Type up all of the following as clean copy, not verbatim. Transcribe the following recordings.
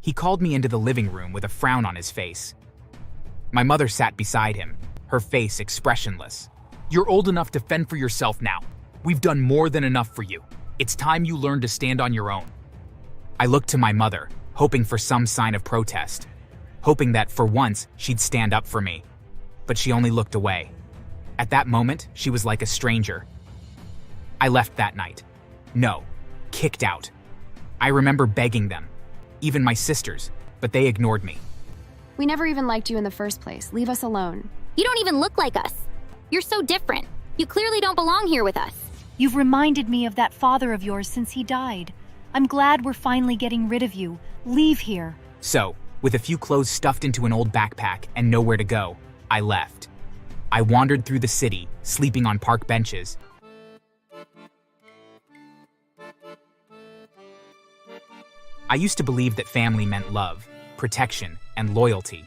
He called me into the living room with a frown on his face. My mother sat beside him, her face expressionless. "You're old enough to fend for yourself now. We've done more than enough for you. It's time you learn to stand on your own." I looked to my mother, hoping for some sign of protest, hoping that, for once, she'd stand up for me. But she only looked away. At that moment, she was like a stranger. I left that night. No, kicked out. I remember begging them, even my sisters, but they ignored me. We never even liked you in the first place. Leave us alone. You don't even look like us. You're so different. You clearly don't belong here with us. You've reminded me of that father of yours since he died. I'm glad we're finally getting rid of you. Leave here. So, with a few clothes stuffed into an old backpack and nowhere to go, I left. I wandered through the city, sleeping on park benches. I used to believe that family meant love, protection, and loyalty.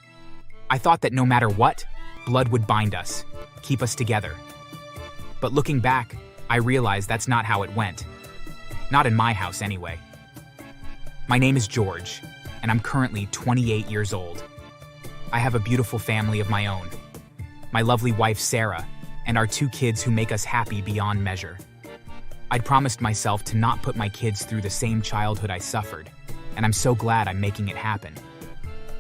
I thought that no matter what, blood would bind us, keep us together. But looking back, I realized that's not how it went. Not in my house, anyway. My name is George, and I'm currently 28 years old. I have a beautiful family of my own. My lovely wife, Sarah, and our 2 kids who make us happy beyond measure. I'd promised myself to not put my kids through the same childhood I suffered, and I'm so glad I'm making it happen.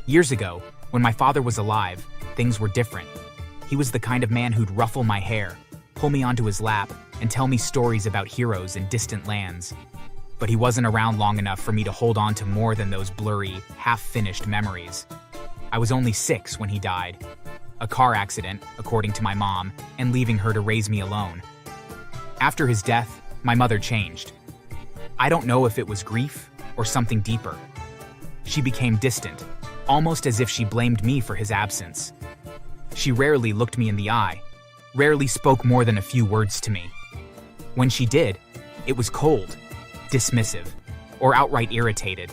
Years ago, when my father was alive, things were different. He was the kind of man who'd ruffle my hair, pull me onto his lap, and tell me stories about heroes in distant lands. But he wasn't around long enough for me to hold on to more than those blurry, half-finished memories. I was only 6 when he died. A car accident, according to my mom, and leaving her to raise me alone. After his death, my mother changed. I don't know if it was grief or something deeper. She became distant, almost as if she blamed me for his absence. She rarely looked me in the eye, rarely spoke more than a few words to me. When she did, it was cold, dismissive, or outright irritated,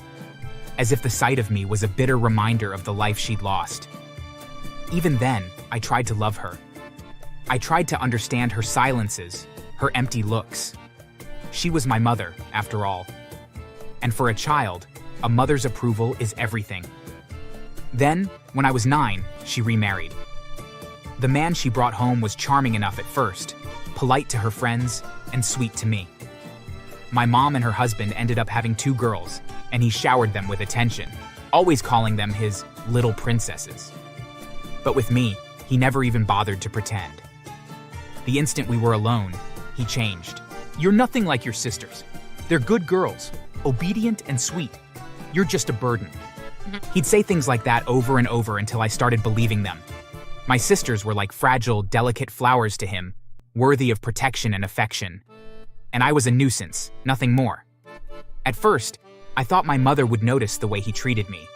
as if the sight of me was a bitter reminder of the life she'd lost. Even then, I tried to love her. I tried to understand her silences, her empty looks. She was my mother, after all. And for a child, a mother's approval is everything. Then, when I was 9, she remarried. The man she brought home was charming enough at first, polite to her friends, and sweet to me. My mom and her husband ended up having 2 girls, and he showered them with attention, always calling them his little princesses. But with me, he never even bothered to pretend. The instant we were alone, he changed. "You're nothing like your sisters. They're good girls, obedient and sweet. You're just a burden." He'd say things like that over and over until I started believing them. My sisters were like fragile, delicate flowers to him, worthy of protection and affection. And I was a nuisance, nothing more. At first, I thought my mother would notice the way he treated me.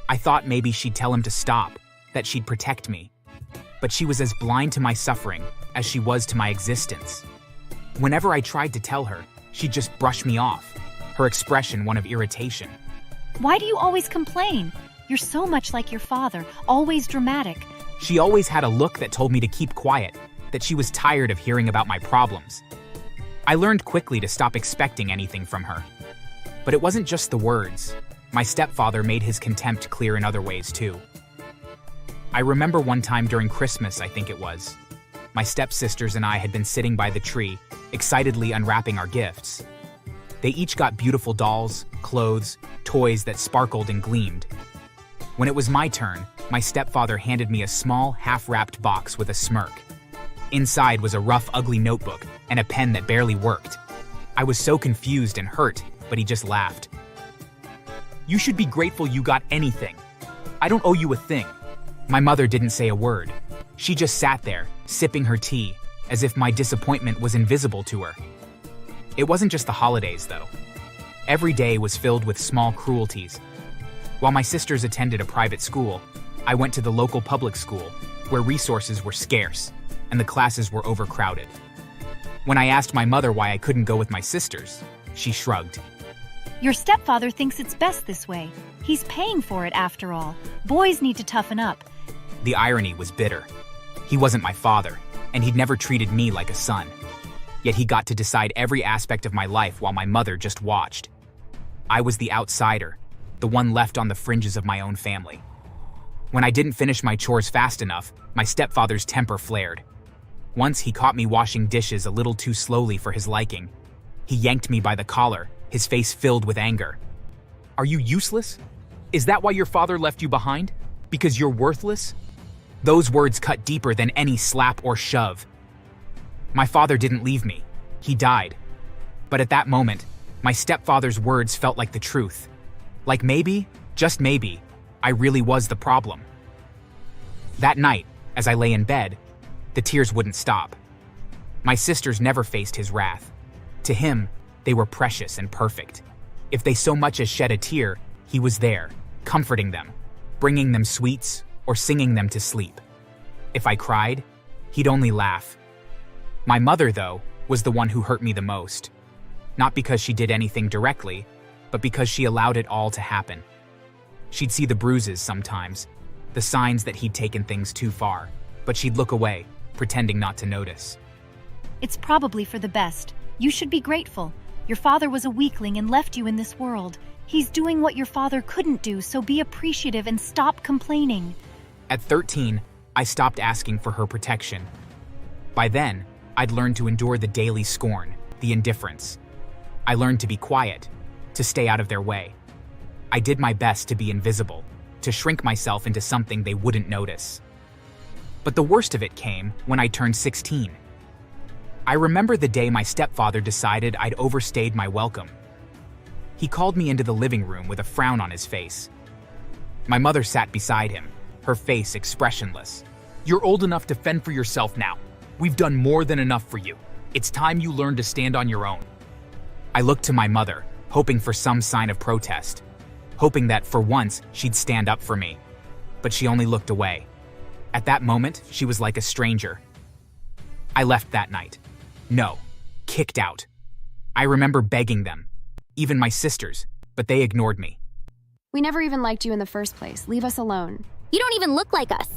I thought maybe she'd tell him to stop, that she'd protect me. But she was as blind to my suffering as she was to my existence. Whenever I tried to tell her, she'd just brush me off, her expression one of irritation. Why do you always complain? You're so much like your father, always dramatic. She always had a look that told me to keep quiet, that she was tired of hearing about my problems. I learned quickly to stop expecting anything from her. But it wasn't just the words. My stepfather made his contempt clear in other ways too. I remember one time during Christmas, I think it was. My stepsisters and I had been sitting by the tree, excitedly unwrapping our gifts. They each got beautiful dolls, clothes, toys that sparkled and gleamed. When it was my turn, my stepfather handed me a small, half-wrapped box with a smirk. Inside was a rough, ugly notebook and a pen that barely worked. I was so confused and hurt, but he just laughed. "You should be grateful you got anything. I don't owe you a thing." My mother didn't say a word. She just sat there, sipping her tea, as if my disappointment was invisible to her. It wasn't just the holidays, though. Every day was filled with small cruelties. While my sisters attended a private school, I went to the local public school, where resources were scarce, and the classes were overcrowded. When I asked my mother why I couldn't go with my sisters, she shrugged. Your stepfather thinks it's best this way. He's paying for it after all. Boys need to toughen up. The irony was bitter. He wasn't my father, and he'd never treated me like a son. Yet he got to decide every aspect of my life while my mother just watched. I was the outsider, the one left on the fringes of my own family. When I didn't finish my chores fast enough, my stepfather's temper flared. Once he caught me washing dishes a little too slowly for his liking. He yanked me by the collar, his face filled with anger. Are you useless? Is that why your father left you behind? Because you're worthless? Those words cut deeper than any slap or shove. My father didn't leave me. He died. But at that moment, my stepfather's words felt like the truth. Like maybe, just maybe, I really was the problem. That night, as I lay in bed, the tears wouldn't stop. My sisters never faced his wrath. To him, they were precious and perfect. If they so much as shed a tear, he was there, comforting them, bringing them sweets, or singing them to sleep. If I cried, he'd only laugh. My mother, though, was the one who hurt me the most. Not because she did anything directly, but because she allowed it all to happen. She'd see the bruises sometimes, the signs that he'd taken things too far, but she'd look away, pretending not to notice. It's probably for the best. You should be grateful. Your father was a weakling and left you in this world. He's doing what your father couldn't do, so be appreciative and stop complaining. At 13, I stopped asking for her protection. By then, I'd learned to endure the daily scorn, the indifference. I learned to be quiet, to stay out of their way. I did my best to be invisible, to shrink myself into something they wouldn't notice. But the worst of it came when I turned 16. I remember the day my stepfather decided I'd overstayed my welcome. He called me into the living room with a frown on his face. My mother sat beside him, her face expressionless. You're old enough to fend for yourself now. We've done more than enough for you. It's time you learn to stand on your own. I looked to my mother, hoping for some sign of protest, hoping that for once she'd stand up for me. But she only looked away. At that moment, she was like a stranger. I left that night. No, kicked out. I remember begging them, even my sisters, but they ignored me. We never even liked you in the first place. Leave us alone. You don't even look like us.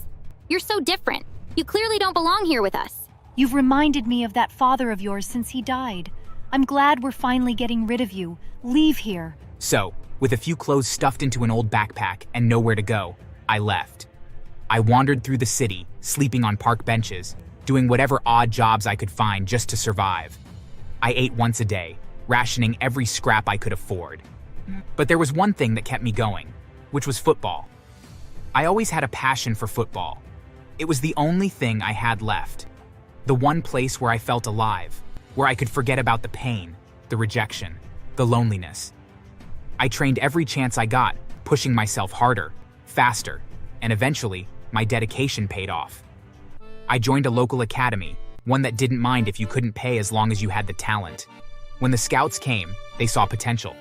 You're so different. You clearly don't belong here with us. You've reminded me of that father of yours since he died. I'm glad we're finally getting rid of you. Leave here. So, with a few clothes stuffed into an old backpack and nowhere to go, I left. I wandered through the city, sleeping on park benches, doing whatever odd jobs I could find just to survive. I ate once a day, rationing every scrap I could afford. But there was one thing that kept me going, which was football. I always had a passion for football. It was the only thing I had left. The one place where I felt alive, where I could forget about the pain, the rejection, the loneliness. I trained every chance I got, pushing myself harder, faster, and eventually, my dedication paid off. I joined a local academy, one that didn't mind if you couldn't pay as long as you had the talent. When the scouts came, they saw potential.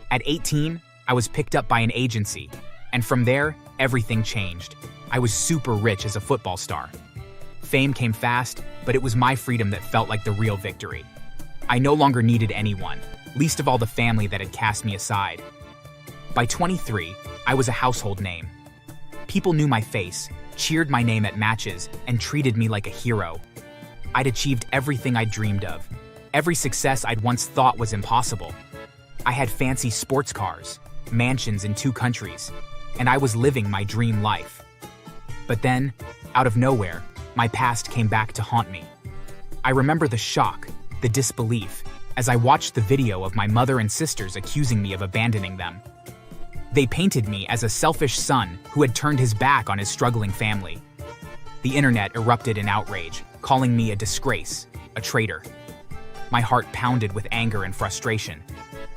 At 18, I was picked up by an agency, and from there, everything changed. I was super rich as a football star. Fame came fast, but it was my freedom that felt like the real victory. I no longer needed anyone, least of all the family that had cast me aside. By 23, I was a household name. People knew my face, cheered my name at matches, and treated me like a hero. I'd achieved everything I'd dreamed of, every success I'd once thought was impossible. I had fancy sports cars, mansions in 2 countries, and I was living my dream life. But then, out of nowhere, my past came back to haunt me. I remember the shock, the disbelief, as I watched the video of my mother and sisters accusing me of abandoning them. They painted me as a selfish son who had turned his back on his struggling family. The internet erupted in outrage, calling me a disgrace, a traitor. My heart pounded with anger and frustration.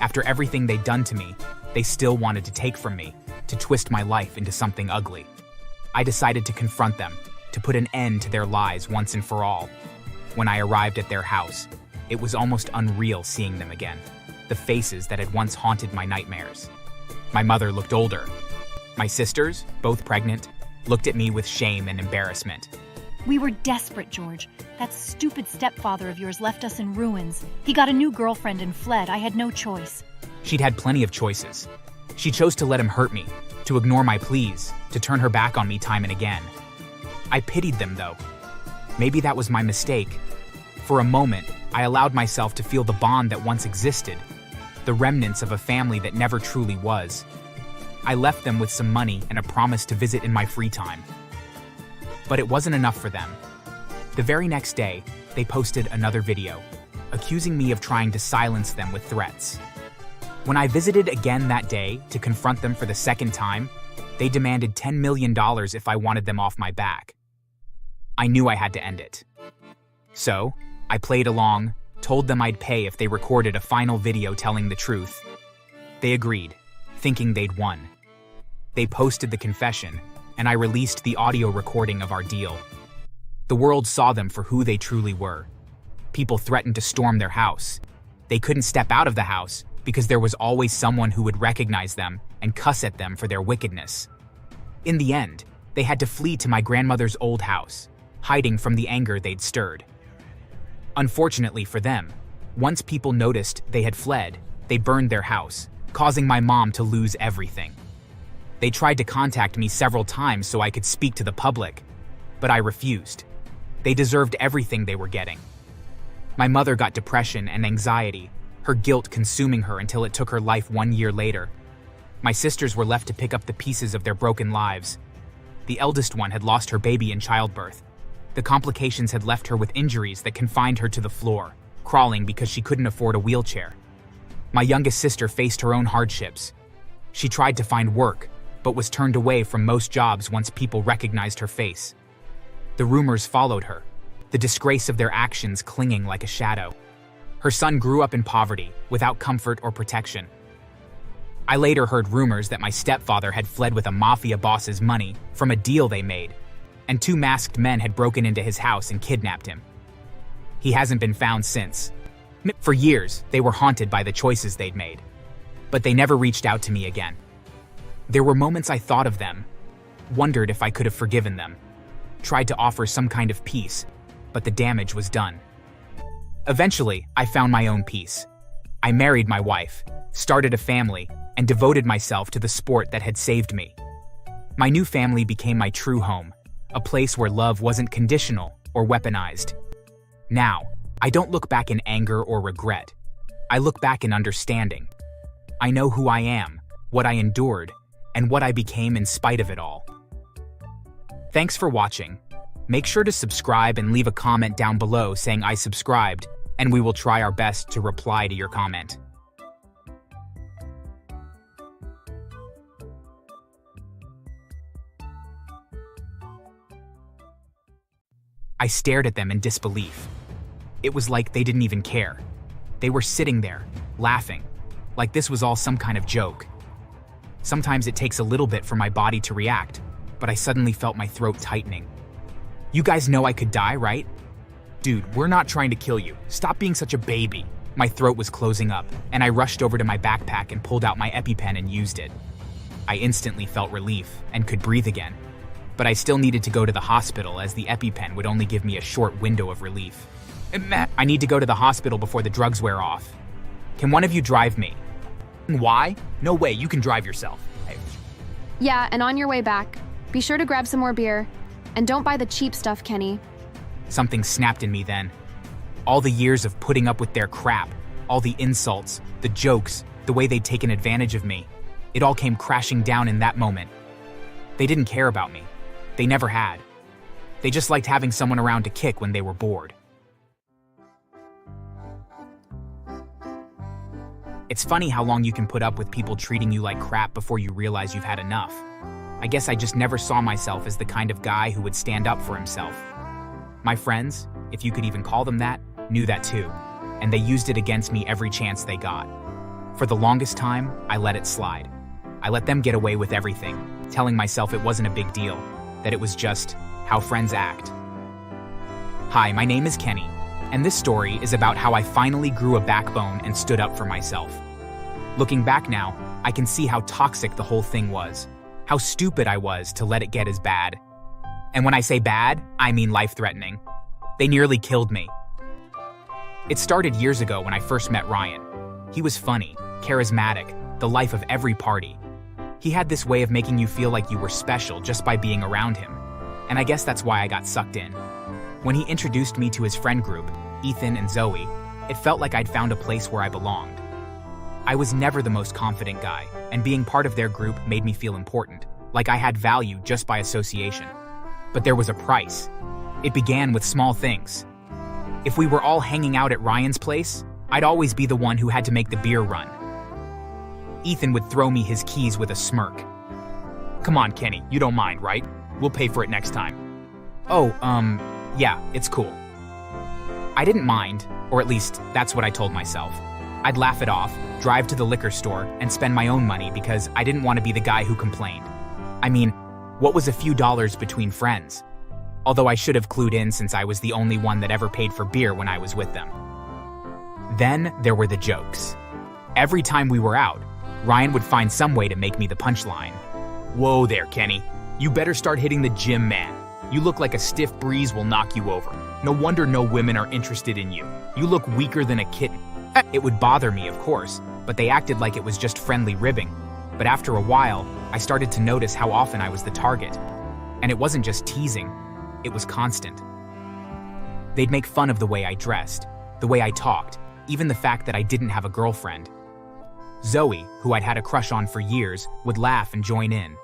After everything they'd done to me, they still wanted to take from me, to twist my life into something ugly. I decided to confront them, to put an end to their lies once and for all. When I arrived at their house, it was almost unreal seeing them again, the faces that had once haunted my nightmares. My mother looked older. My sisters, both pregnant, looked at me with shame and embarrassment. We were desperate, George. That stupid stepfather of yours left us in ruins. He got a new girlfriend and fled. I had no choice. She'd had plenty of choices. She chose to let him hurt me, to ignore my pleas, to turn her back on me time and again. I pitied them, though. Maybe that was my mistake. For a moment, I allowed myself to feel the bond that once existed, the remnants of a family that never truly was. I left them with some money and a promise to visit in my free time. But it wasn't enough for them. The very next day, they posted another video, accusing me of trying to silence them with threats. When I visited again that day to confront them for the second time, they demanded $10 million if I wanted them off my back. I knew I had to end it. So, I played along, told them I'd pay if they recorded a final video telling the truth. They agreed, thinking they'd won. They posted the confession, and I released the audio recording of our deal. The world saw them for who they truly were. People threatened to storm their house. They couldn't step out of the house because there was always someone who would recognize them and cuss at them for their wickedness. In the end, they had to flee to my grandmother's old house, hiding from the anger they'd stirred. Unfortunately for them, once people noticed they had fled, they burned their house, causing my mom to lose everything. They tried to contact me several times so I could speak to the public, but I refused. They deserved everything they were getting. My mother got depression and anxiety, her guilt consuming her until it took her life 1 year later. My sisters were left to pick up the pieces of their broken lives. The eldest one had lost her baby in childbirth. The complications had left her with injuries that confined her to the floor, crawling because she couldn't afford a wheelchair. My youngest sister faced her own hardships. She tried to find work, but was turned away from most jobs once people recognized her face. The rumors followed her, the disgrace of their actions clinging like a shadow. Her son grew up in poverty, without comfort or protection. I later heard rumors that my stepfather had fled with a mafia boss's money from a deal they made, and 2 masked men had broken into his house and kidnapped him. He hasn't been found since. For years, they were haunted by the choices they'd made, but they never reached out to me again. There were moments I thought of them, wondered if I could have forgiven them, tried to offer some kind of peace, but the damage was done. Eventually, I found my own peace. I married my wife, started a family, and devoted myself to the sport that had saved me. My new family became my true home, a place where love wasn't conditional or weaponized. Now, I don't look back in anger or regret. I look back in understanding. I know who I am, what I endured, and what I became in spite of it all. Thanks for watching. Make sure to subscribe and leave a comment down below saying I subscribed, and we will try our best to reply to your comment. I stared at them in disbelief. It was like they didn't even care. They were sitting there, laughing, like this was all some kind of joke. Sometimes it takes a little bit for my body to react, but I suddenly felt my throat tightening. You guys know I could die, right? Dude, we're not trying to kill you. Stop being such a baby. My throat was closing up, and I rushed over to my backpack and pulled out my EpiPen and used it. I instantly felt relief and could breathe again. But I still needed to go to the hospital as the EpiPen would only give me a short window of relief. I need to go to the hospital before the drugs wear off. Can one of you drive me? Why? No way, you can drive yourself. Yeah, and on your way back, be sure to grab some more beer. And don't buy the cheap stuff, Kenny. Something snapped in me then. All the years of putting up with their crap, all the insults, the jokes, the way they'd taken advantage of me, it all came crashing down in that moment. They didn't care about me. They never had. They just liked having someone around to kick when they were bored. It's funny how long you can put up with people treating you like crap before you realize you've had enough. I guess I just never saw myself as the kind of guy who would stand up for himself. My friends, if you could even call them that, knew that too, and they used it against me every chance they got. For the longest time, I let it slide. I let them get away with everything, telling myself it wasn't a big deal, that it was just how friends act. Hi, my name is Kenny, and this story is about how I finally grew a backbone and stood up for myself. Looking back now, I can see how toxic the whole thing was, how stupid I was to let it get as bad. And when I say bad, I mean life-threatening. They nearly killed me. It started years ago when I first met Ryan. He was funny, charismatic, the life of every party. He had this way of making you feel like you were special just by being around him. And I guess that's why I got sucked in. When he introduced me to his friend group, Ethan and Zoe, it felt like I'd found a place where I belonged. I was never the most confident guy, and being part of their group made me feel important, like I had value just by association. But there was a price. It began with small things. If we were all hanging out at Ryan's place, I'd always be the one who had to make the beer run. Ethan would throw me his keys with a smirk. "Come on, Kenny, you don't mind, right? We'll pay for it next time." "Oh, yeah, it's cool." I didn't mind, or at least that's what I told myself. I'd laugh it off, drive to the liquor store, and spend my own money because I didn't want to be the guy who complained. I mean, what was a few dollars between friends? Although I should have clued in since I was the only one that ever paid for beer when I was with them. Then there were the jokes. Every time we were out, Ryan would find some way to make me the punchline. "Whoa there, Kenny. You better start hitting the gym, man. You look like a stiff breeze will knock you over. No wonder no women are interested in you. You look weaker than a kitten." It would bother me, of course, but they acted like it was just friendly ribbing. But after a while, I started to notice how often I was the target. And it wasn't just teasing, it was constant. They'd make fun of the way I dressed, the way I talked, even the fact that I didn't have a girlfriend. Zoe, who I'd had a crush on for years, would laugh and join in.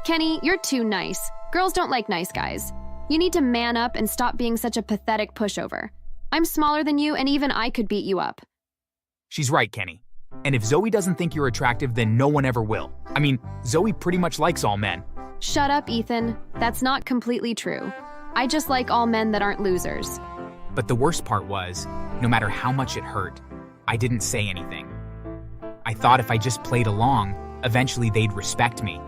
Kenny, you're too nice. Girls don't like nice guys. You need to man up and stop being such a pathetic pushover. I'm smaller than you, and even I could beat you up. She's right, Kenny. And if Zoe doesn't think you're attractive, then no one ever will. I mean, Zoe pretty much likes all men. Shut up, Ethan. That's not completely true. I just like all men that aren't losers. But the worst part was, no matter how much it hurt, I didn't say anything. I thought if I just played along, eventually they'd respect me.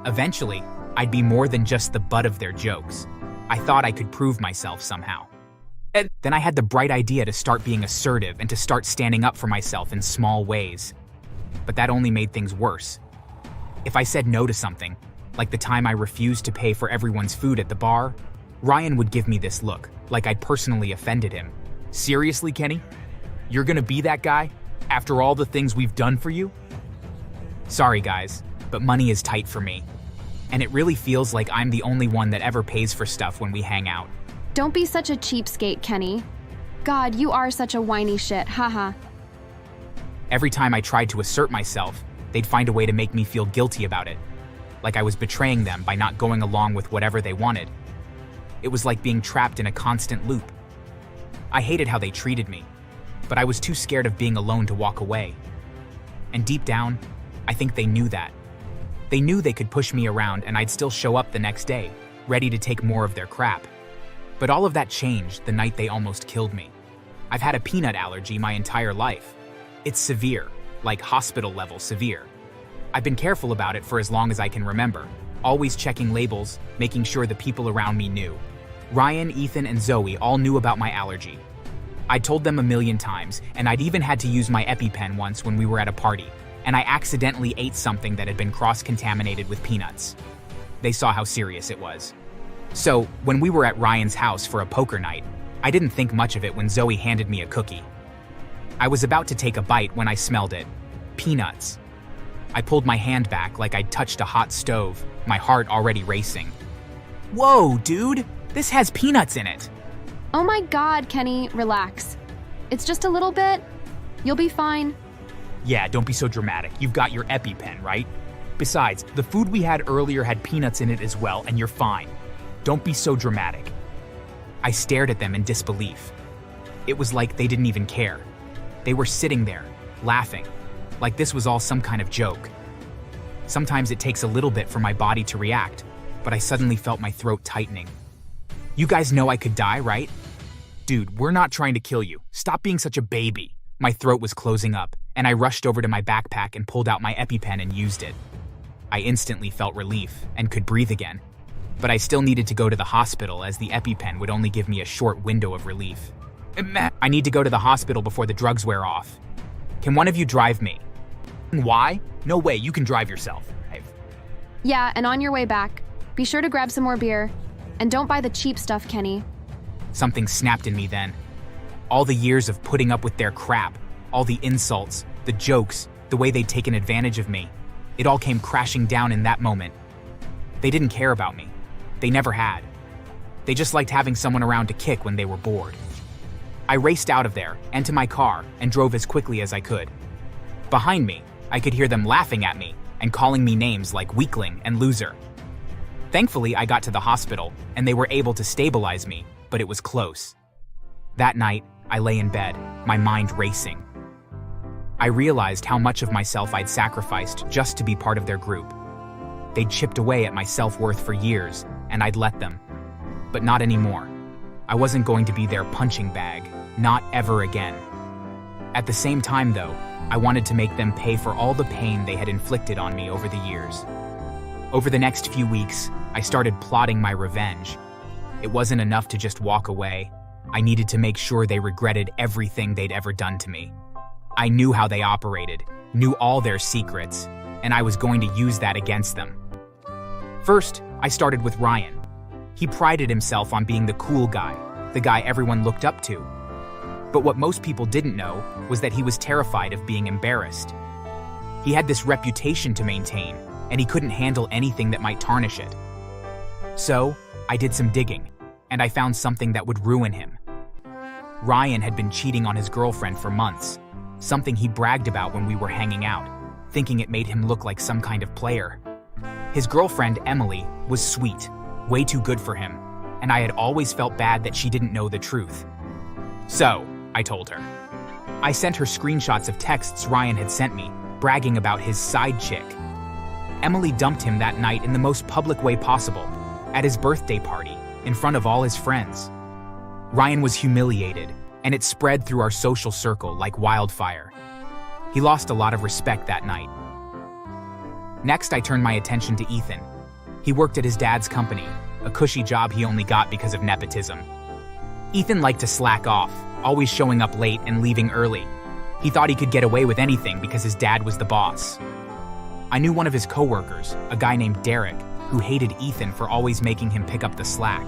Eventually, I'd be more than just the butt of their jokes. I thought I could prove myself somehow. And then I had the bright idea to start being assertive and to start standing up for myself in small ways. But that only made things worse. If I said no to something, like the time I refused to pay for everyone's food at the bar, Ryan would give me this look, like I'd personally offended him. "Seriously, Kenny? You're gonna be that guy? After all the things we've done for you?" Sorry, guys, but money is tight for me. And it really feels like I'm the only one that ever pays for stuff when we hang out. Don't be such a cheapskate, Kenny. God, you are such a whiny shit, haha. Every time I tried to assert myself, they'd find a way to make me feel guilty about it. Like I was betraying them by not going along with whatever they wanted. It was like being trapped in a constant loop. I hated how they treated me, but I was too scared of being alone to walk away. And deep down, I think they knew that. They knew they could push me around and I'd still show up the next day, ready to take more of their crap. But all of that changed the night they almost killed me. I've had a peanut allergy my entire life. It's severe, like hospital-level severe. I've been careful about it for as long as I can remember, always checking labels, making sure the people around me knew. Ryan, Ethan, and Zoe all knew about my allergy. I told them a million times, and I'd even had to use my EpiPen once when we were at a party, and I accidentally ate something that had been cross-contaminated with peanuts. They saw how serious it was. So, when we were at Ryan's house for a poker night, I didn't think much of it when Zoe handed me a cookie. I was about to take a bite when I smelled it. Peanuts. I pulled my hand back like I'd touched a hot stove, my heart already racing. "Whoa, dude! This has peanuts in it!" Oh my God, Kenny, relax. It's just a little bit. You'll be fine. Yeah, don't be so dramatic. You've got your EpiPen, right? Besides, the food we had earlier had peanuts in it as well, and you're fine. Don't be so dramatic. I stared at them in disbelief. It was like they didn't even care. They were sitting there, laughing, like this was all some kind of joke. Sometimes it takes a little bit for my body to react, but I suddenly felt my throat tightening. "You guys know I could die, right?" "Dude, we're not trying to kill you. Stop being such a baby." My throat was closing up, and I rushed over to my backpack and pulled out my EpiPen and used it. I instantly felt relief and could breathe again. But I still needed to go to the hospital as the EpiPen would only give me a short window of relief. "I need to go to the hospital before the drugs wear off. Can one of you drive me?" "Why? No way, you can drive yourself." Yeah, and on your way back, be sure to grab some more beer. And don't buy the cheap stuff, Kenny. Something snapped in me then. All the years of putting up with their crap, all the insults, the jokes, the way they'd taken advantage of me, it all came crashing down in that moment. They didn't care about me. They never had. They just liked having someone around to kick when they were bored. I raced out of there and to my car and drove as quickly as I could. Behind me, I could hear them laughing at me and calling me names like weakling and loser. Thankfully, I got to the hospital and they were able to stabilize me, but it was close. That night, I lay in bed, my mind racing. I realized how much of myself I'd sacrificed just to be part of their group. They'd chipped away at my self-worth for years, and I'd let them. But not anymore. I wasn't going to be their punching bag, not ever again. At the same time, though, I wanted to make them pay for all the pain they had inflicted on me over the years. Over the next few weeks, I started plotting my revenge. It wasn't enough to just walk away. I needed to make sure they regretted everything they'd ever done to me. I knew how they operated, knew all their secrets, and I was going to use that against them. First, I started with Ryan. He prided himself on being the cool guy, the guy everyone looked up to. But what most people didn't know was that he was terrified of being embarrassed. He had this reputation to maintain, and he couldn't handle anything that might tarnish it. So, I did some digging, and I found something that would ruin him. Ryan had been cheating on his girlfriend for months, something he bragged about when we were hanging out, thinking it made him look like some kind of player. His girlfriend, Emily, was sweet, way too good for him, and I had always felt bad that she didn't know the truth. So, I told her. I sent her screenshots of texts Ryan had sent me, bragging about his side chick. Emily dumped him that night in the most public way possible, at his birthday party, in front of all his friends. Ryan was humiliated, and it spread through our social circle like wildfire. He lost a lot of respect that night. Next, I turned my attention to Ethan. He worked at his dad's company, a cushy job he only got because of nepotism. Ethan liked to slack off, always showing up late and leaving early. He thought he could get away with anything because his dad was the boss. I knew one of his coworkers, a guy named Derek, who hated Ethan for always making him pick up the slack.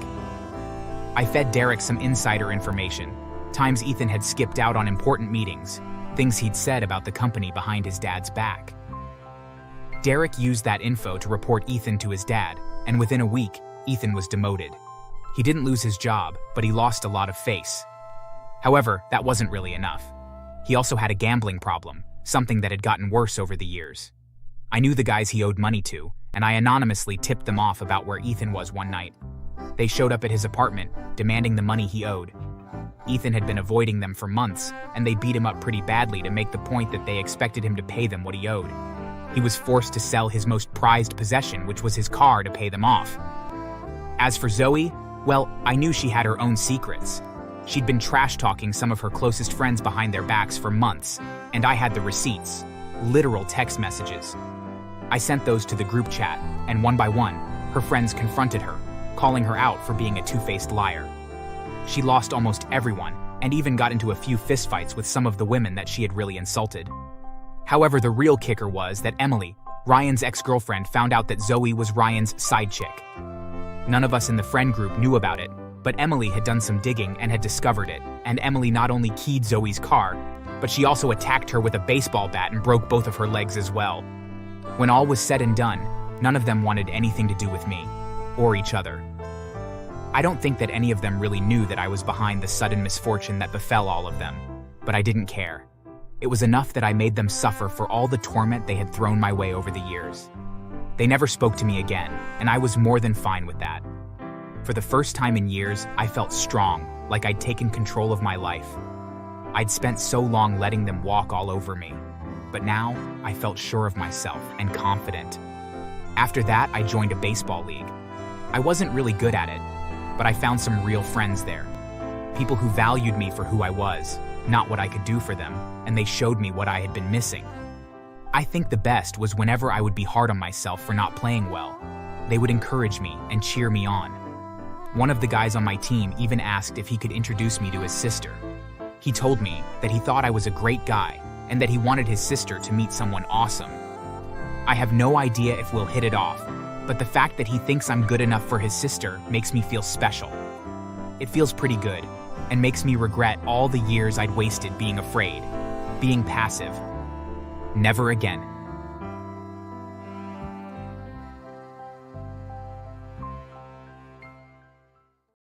I fed Derek some insider information, times Ethan had skipped out on important meetings, things he'd said about the company behind his dad's back. Derek used that info to report Ethan to his dad, and within a week, Ethan was demoted. He didn't lose his job, but he lost a lot of face. However, that wasn't really enough. He also had a gambling problem, something that had gotten worse over the years. I knew the guys he owed money to, and I anonymously tipped them off about where Ethan was one night. They showed up at his apartment, demanding the money he owed. Ethan had been avoiding them for months, and they beat him up pretty badly to make the point that they expected him to pay them what he owed. He was forced to sell his most prized possession, which was his car, to pay them off. As for Zoe, well, I knew she had her own secrets. She'd been trash-talking some of her closest friends behind their backs for months, and I had the receipts, literal text messages. I sent those to the group chat, and one by one, her friends confronted her, calling her out for being a two-faced liar. She lost almost everyone, and even got into a few fistfights with some of the women that she had really insulted. However, the real kicker was that Emily, Ryan's ex-girlfriend, found out that Zoe was Ryan's side chick. None of us in the friend group knew about it, but Emily had done some digging and had discovered it, and Emily not only keyed Zoe's car, but she also attacked her with a baseball bat and broke both of her legs as well. When all was said and done, none of them wanted anything to do with me, or each other. I don't think that any of them really knew that I was behind the sudden misfortune that befell all of them, but I didn't care. It was enough that I made them suffer for all the torment they had thrown my way over the years. They never spoke to me again, and I was more than fine with that. For the first time in years, I felt strong, like I'd taken control of my life. I'd spent so long letting them walk all over me, but now I felt sure of myself and confident. After that, I joined a baseball league. I wasn't really good at it, but I found some real friends there. People who valued me for who I was, not what I could do for them, and they showed me what I had been missing. I think the best was whenever I would be hard on myself for not playing well. They would encourage me and cheer me on. One of the guys on my team even asked if he could introduce me to his sister. He told me that he thought I was a great guy and that he wanted his sister to meet someone awesome. I have no idea if we'll hit it off, but the fact that he thinks I'm good enough for his sister makes me feel special. It feels pretty good and makes me regret all the years I'd wasted being afraid, being passive. Never again.